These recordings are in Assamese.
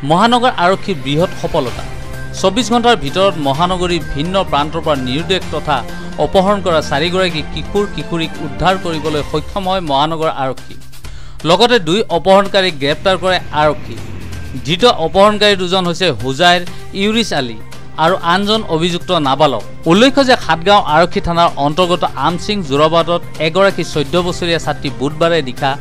মহানগৰ আৰক্ষীৰ বৃহৎ সফলতা 24 ঘণ্টাৰ ভিতৰত মহানগৰীৰ ভিন্ন প্ৰান্তৰ পৰা নিৰুদ্দেশ তথা অপহৰণ কৰা 4গৰাকী কিশোৰীক উদ্ধাৰ কৰিবলৈ সক্ষম হয় মহানগৰ আৰক্ষী। লগতে 2 অপহৰণকাৰীক গ্ৰেপ্তাৰ কৰে আৰক্ষী। ধৃত অপহৰণকাৰী দুজন হৈছে হুজাইৰ ইউৰিছ আলী আৰু আনজন অভিযুক্ত নাবালক। উল্লেখ্য যে সাতগাঁও আৰক্ষী থানাৰ অন্তৰ্গত আমচিং জোৰাবাদত এগৰাকী 14 বছৰীয়া ছাত্ৰী বুধবাৰে নিশা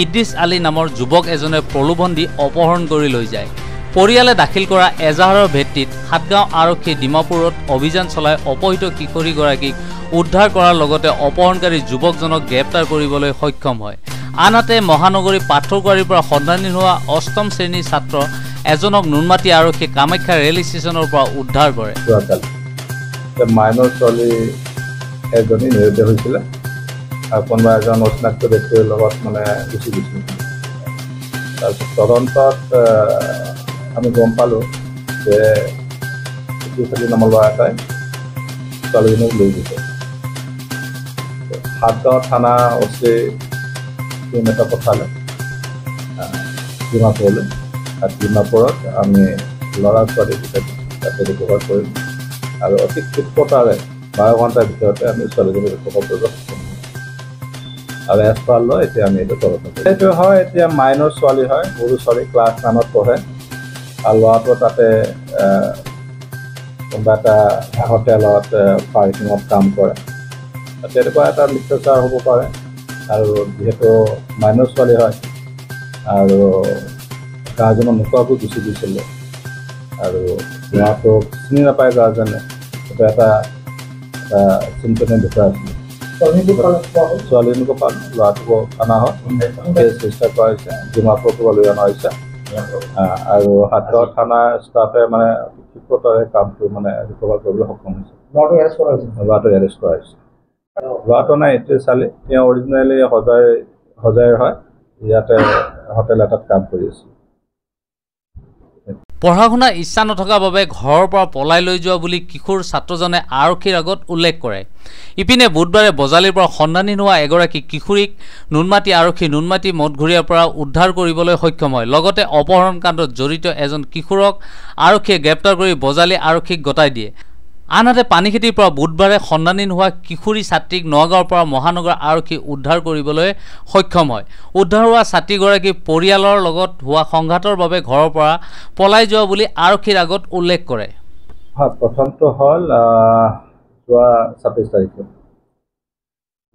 ইদ্ৰিছ আলী নামৰ যুৱক এজনে প্ৰলোভন দি অপহৰণ কৰি লৈ যায়। পৰিয়ালে দাখিল কৰা এজাহাৰৰ ভিত্তিত সাতগাঁও আৰক্ষী ডিমাপুৰত অভিযান চলাই অপহৃত কিশোৰীগৰাকীক উদ্ধাৰ কৰাৰ লগতে অপহৰণকাৰী যুৱকজনক গ্ৰেপ্তাৰ কৰিবলৈ সক্ষম হয়। আনহাতে মহানগৰী পাথৰকুৱাৰীৰ পৰা সন্ধানহীন হোৱা 8ম শ্ৰেণীৰ ছাত্ৰ এজনক নুনমাটি আৰক্ষী কামাখ্যা ৰেল ষ্টেচনৰ পৰা উদ্ধাৰ কৰে। মাইনৰ ছোৱালী এজনী নিৰুদ্দেশ হৈছিলে আৰু কোনোবা এজন অচিনাক্ত ব্যক্তিৰ লগত মানে গুচি গৈছিল। তাৰপিছত তদন্তত আমি গম পালোঁ যে ইদ্ৰিছ নামৰ ল'ৰা এটাই ছোৱালীজনীক লৈ গৈছে। সাতগাঁও থানা অচি টিম এটা পঠালে ডিমাপুৰলৈ। আৰু ডিমাপুৰত আমি ল'ৰা ছোৱালী তাতে ৰিকভাৰ কৰিলোঁ আৰু অতি ক্ষীপ্ৰতাৰে 12 ঘণ্টাৰ ভিতৰতে আমি ছোৱালীজনী ৰিকভাৰ কৰিব সক্ষম হ'লোঁ আৰু এজ পাৰ লৈ এতিয়া আমি এইটো তদন্ত কৰিছোঁ। এইটো হয় এতিয়া মাইনৰ ছোৱালী হয়, সৰু ছোৱালী ক্লাছ 9ত পঢ়ে আৰু ল'ৰাটো তাতে কোনোবা এটা হোটেলত পাৰ্কিঙত কাম কৰে। তেনেকুৱা এটা মিথ্যাচাৰ হ'ব পাৰে আৰু যিহেতু মাইনৰ ছোৱালী হয় আৰু গাৰ্জেনৰ নোকোৱাকৈ গুচি গৈছিলে আৰু ল'ৰাটোক চিনি নাপায় গাৰ্জেনে। সেইটো এটা চিন্তনীয় বিষয় আছিলে। ছোৱালীজনীকো পালে, ল'ৰাটোকো অনা হয়, কেছ ৰেজিষ্টাৰ কৰা হৈছে, ডিমাপুৰকো লৈ অনা হৈছে আৰু সাতগাঁও থানাৰ ষ্টাফে মানে ক্ষীপ্ৰতাৰে কামটো মানে ৰিকভাৰ কৰিবলৈ সক্ষম হৈছে। ল'ৰাটো এৰেষ্ট কৰা হৈছে। ল'ৰাটো নাই ইদ্ৰিছ আলী, তেওঁ অৰিজিনেলি হজাইৰ হয়, ইয়াতে হোটেল এটাত কাম কৰি আছে। পঢ়া শুনাৰ ইচ্ছা নথকাৰ বাবে ঘৰৰ পৰা পলাই লৈ যোৱা বুলি কিশোৰ ছাত্ৰজনে আৰক্ষীৰ আগত উল্লেখ কৰে। ইপিনে বুধবাৰে বজালিৰ পৰা সন্ধানহীন হোৱা এগৰাকী কিশোৰীক নুনমাটি আৰক্ষী নুনমাটি মঠঘৰীয়াৰ পৰা উদ্ধাৰ কৰিবলৈ সক্ষম হয়। লগতে অপহৰণ কাণ্ডত জড়িত এজন কিশোৰক আৰক্ষীয়ে গ্ৰেপ্তাৰ কৰি বজালি আৰক্ষীক গতাই দিয়ে। আনহাতে পানীখেতিৰ পৰা বুধবাৰে সন্ধানহীন হোৱা কিশোৰী ছাত্ৰীক নগাঁৱৰ পৰা মহানগৰ আৰক্ষী উদ্ধাৰ কৰিবলৈ সক্ষম হয়। উদ্ধাৰ হোৱা ছাত্ৰীগৰাকী পৰিয়ালৰ লগত হোৱা সংঘাতৰ বাবে ঘৰৰ পৰা পলাই যোৱা বুলি আৰক্ষীৰ আগত উল্লেখ কৰে। হয়, প্ৰথমটো হ'ল যোৱা 26 তাৰিখে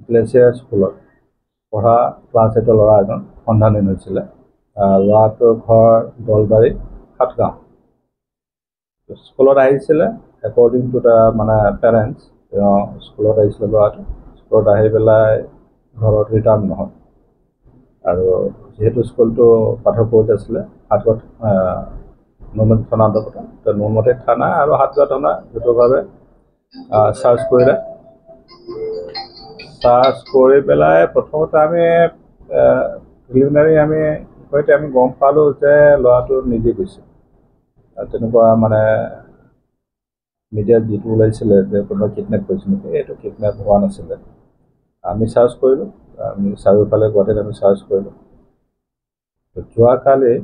গ্লেচিয়াৰ স্কুলত পঢ়া ক্লাছ 8ৰ ল'ৰা এজন সন্ধানহীন হৈছিলে। ল'ৰাটোৰ ঘৰ দলবাৰী সাতগাঁও। স্কুলত আহিছিলে একৰ্ডিং টু দ্য মানে পেৰেণ্টছ, তেওঁ স্কুলত আহিছিলে ল'ৰাটো। স্কুলত আহি পেলাই ঘৰত ৰিটাৰ্ণ নহয় আৰু যিহেতু স্কুলটো পাথৰপুৰত আছিলে, সাতগাঁও নুনমাটি থানা অন্তৰ্গত, নুনমাটি থানা আৰু সাতগাঁও থানা যৌথভাৱে চাৰ্চ কৰিলে। চাৰ্চ কৰি পেলাই প্ৰথমতে আমি প্ৰিলিমিনাৰী আমি গম পালোঁ যে ল'ৰাটো নিজে গৈছে। তেনেকুৱা মানে মিডিয়াত যিটো ওলাইছিলে যে কোনোবা কিডনেপ কৰিছে নেকি, এইটো কিডনেপ হোৱা নাছিলে। আমি চাৰ্চ কৰিলোঁ, আমি চাৰিওফালে গুৱাহাটীত আমি চাৰ্চ কৰিলোঁ। যোৱাকালি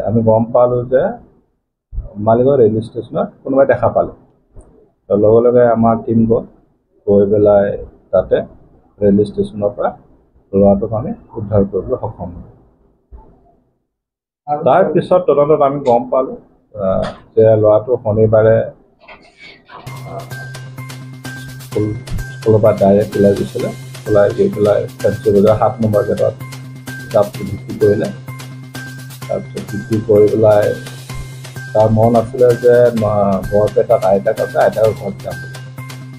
আমি গম পালোঁ যে মালিগাঁও ৰেল ষ্টেচনত কোনোবাই দেখা পালে। লগে লগে আমাৰ টিম গৈ পেলাই তাতে ৰেল ষ্টেচনৰ পৰা ল'ৰাটোক আমি উদ্ধাৰ কৰিবলৈ সক্ষম হ'লোঁ। তাৰপিছত তদন্তত আমি গম পালোঁ যে ল'ৰাটো শনিবাৰে স্কুলৰ পৰা ডাইৰেক্ট ওলাই গৈছিলে। ওলাই গৈ পেলাই ফেঞ্চি বজাৰ 7 নম্বৰ গেটত কিতাপটো বিক্ৰী কৰিলে। তাৰপিছত বিক্ৰী কৰি পেলাই তাৰ মন আছিলে যে বৰপেটাত আইতাক আছে, আইতাকৰ ঘৰত যাম বুলি।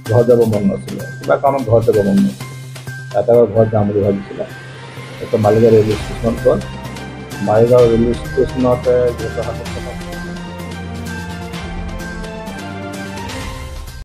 ঘৰত যাব মন নাছিলে, কিবা কাৰণত ঘৰত যাব মন নাছিলে, আইতাকৰ ঘৰত যাম বুলি ভাবিছিলে। তাৰপিছত মালিগাঁও ৰেলৱে ষ্টেচনত গ'ল। মালিগাঁও ৰেলৱে ষ্টেচনতে যিহেতু